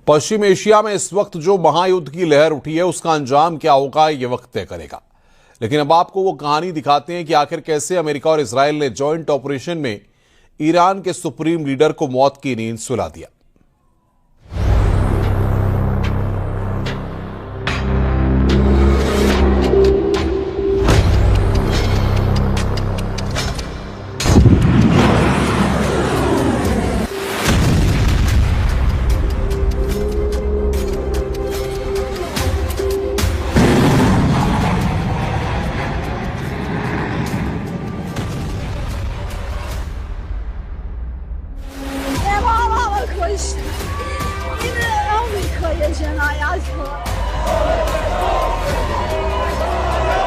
पश्चिम Asia में इस वक्त जो महायुद्ध की लहर उठी है उसका अंजाम क्या होगा ये वक्त तय करेगा। लेकिन अब आपको वो कहानी दिखाते हैं कि आखिर कैसे अमेरिका और इजराइल ने जॉइंट ऑपरेशन में ईरान के सुप्रीम लीडर को मौत की नींद सुला दिया।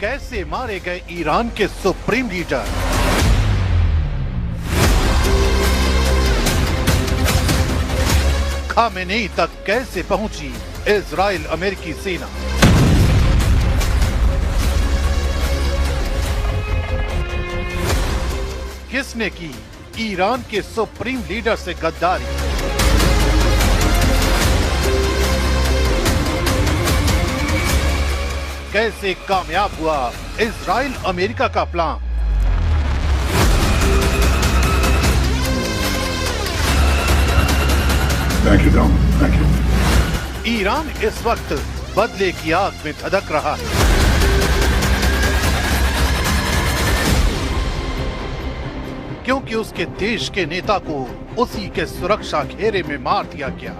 कैसे मारे गए ईरान के सुप्रीम लीडर। खामेनेई तक कैसे पहुंची इजराइल अमेरिकी सेना। किसने की ईरान के सुप्रीम लीडर से गद्दारी। कैसे कामयाब हुआ इजराइल अमेरिका का plan. Thank you, Dom. Thank you. Iran इस वक्त बदले की आग में धधक रहा है। क्योंकि उसके देश के नेता को उसी के सुरक्षा घेरे में मार दिया गया।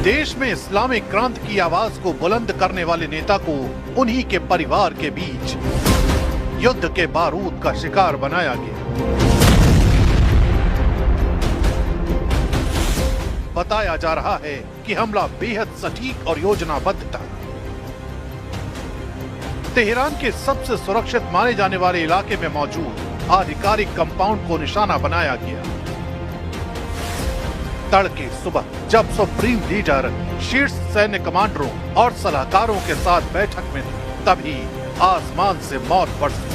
देश में इस्लामिक क्रांति की आवाज को बुलंद करने वाले नेता को उन्हीं के परिवार के बीच युद्ध के बारूद का शिकार बनाया गया। बताया जा रहा है कि हमला बेहद सटीक और योजनाबद्ध था। तेहरान के सबसे सुरक्षित माने जाने वाले इलाके में मौजूद आधिकारिक कंपाउंड को निशाना बनाया गया। तड़के सुबह जब सुप्रीम लीडर शीर्ष सैन्य कमांडरों और सलाहकारों के साथ बैठक में थे, तभी आसमान से मौत बरसी।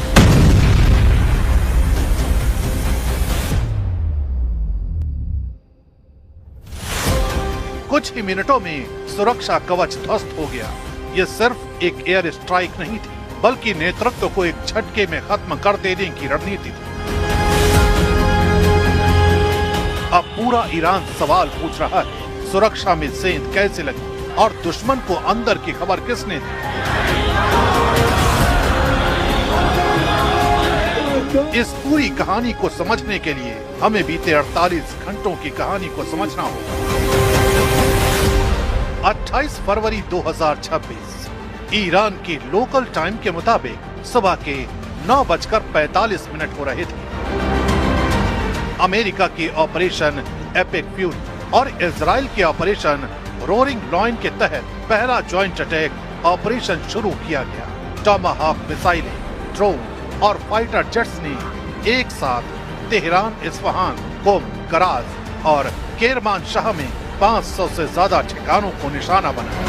कुछ ही मिनटों में सुरक्षा कवच ध्वस्त हो गया। ये सिर्फ एक एयर स्ट्राइक नहीं थी, बल्कि नेतृत्व को एक झटके में खत्म कर देने की रणनीति थी। अब पूरा ईरान सवाल पूछ रहा है, सुरक्षा में सेंध कैसे लगी और दुश्मन को अंदर की खबर किसने दी। इस पूरी कहानी को समझने के लिए हमें बीते 48 घंटों की कहानी को समझना होगा। 28 फरवरी 2026 ईरान की लोकल टाइम के मुताबिक सुबह के 9:45 हो रहे थे। अमेरिका के ऑपरेशन एपिक फ्यूरी और इजराइल के ऑपरेशन रोरिंग लॉयन के तहत पहला जॉइंट अटैक ऑपरेशन शुरू किया गया। टॉमाहाक मिसाइलें, ड्रोन और फाइटर जेट्स ने एक साथ तेहरान, इस्फहान, कुम, कराज और केरमानशाह में 500 से ज्यादा ठिकानों को निशाना बनाया।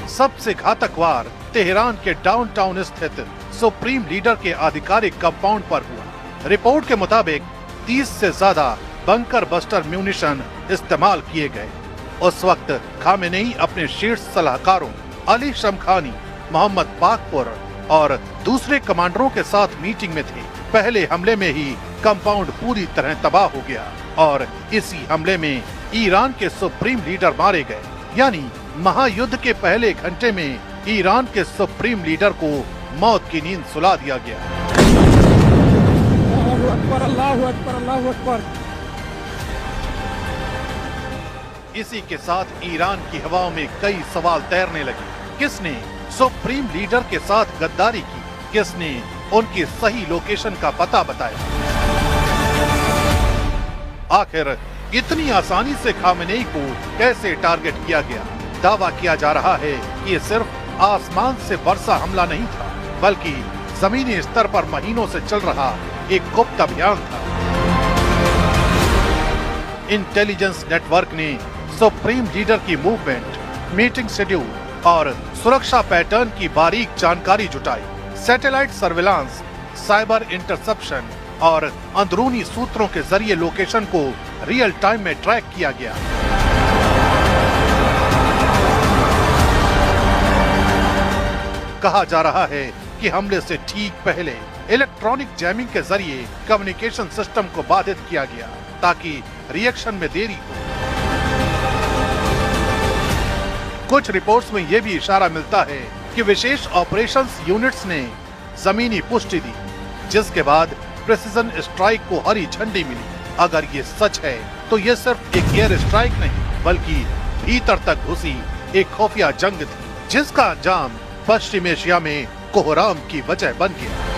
सबसे घातक वार तेहरान के डाउनटाउन स्थित सुप्रीम लीडर के आधिकारिक कंपाउंड पर हुआ। रिपोर्ट के मुताबिक 30 से ज्यादा बंकर बस्टर म्यूनिशन इस्तेमाल किए गए। उस वक्त खामेनेई अपने शीर्ष सलाहकारों अली शमखानी, मोहम्मद बाकपुर और दूसरे कमांडरों के साथ मीटिंग में थे। पहले हमले में ही कंपाउंड पूरी तरह तबाह हो गया और इसी हमले में ईरान के सुप्रीम लीडर मारे गए। यानी महायुद्ध के पहले घंटे में ईरान के सुप्रीम लीडर को मौत की नींद सुला दिया गया। अल्लाहु अकबर, अल्लाहु अकबर, अल्लाहु अकबर। इसी के साथ ईरान की हवाओं में कई सवाल तैरने लगे। किसने सुप्रीम लीडर के साथ गद्दारी की? किसने उनकी सही लोकेशन का पता बताया? आखिर इतनी आसानी से खामेनेई को कैसे टारगेट किया गया? दावा किया जा रहा है कि ये सिर्फ आसमान से बरसा हमला नहीं था, बल्कि जमीनी स्तर पर महीनों से चल रहा एक गुप्त अभियान था। इंटेलिजेंस नेटवर्क ने सुप्रीम लीडर की मूवमेंट, मीटिंग शेड्यूल और सुरक्षा पैटर्न की बारीक जानकारी जुटाई। सैटेलाइट सर्विलांस, साइबर इंटरसेप्शन और अंदरूनी सूत्रों के जरिए लोकेशन को रियल टाइम में ट्रैक किया गया। कहा जा रहा है कि हमले से ठीक पहले इलेक्ट्रॉनिक जैमिंग के जरिए कम्युनिकेशन सिस्टम को बाधित किया गया ताकि रिएक्शन में देरी हो। कुछ रिपोर्ट्स में यह भी इशारा मिलता है कि विशेष ऑपरेशंस यूनिट्स ने जमीनी पुष्टि दी, जिसके बाद प्रिसीजन स्ट्राइक को हरी झंडी मिली। अगर ये सच है तो ये सिर्फ एक एयर स्ट्राइक नहीं बल्कि भीतर तक घुसी एक खुफिया जंग थी, जिसका अंजाम पश्चिम एशिया में कोहराम की वजह बन गया।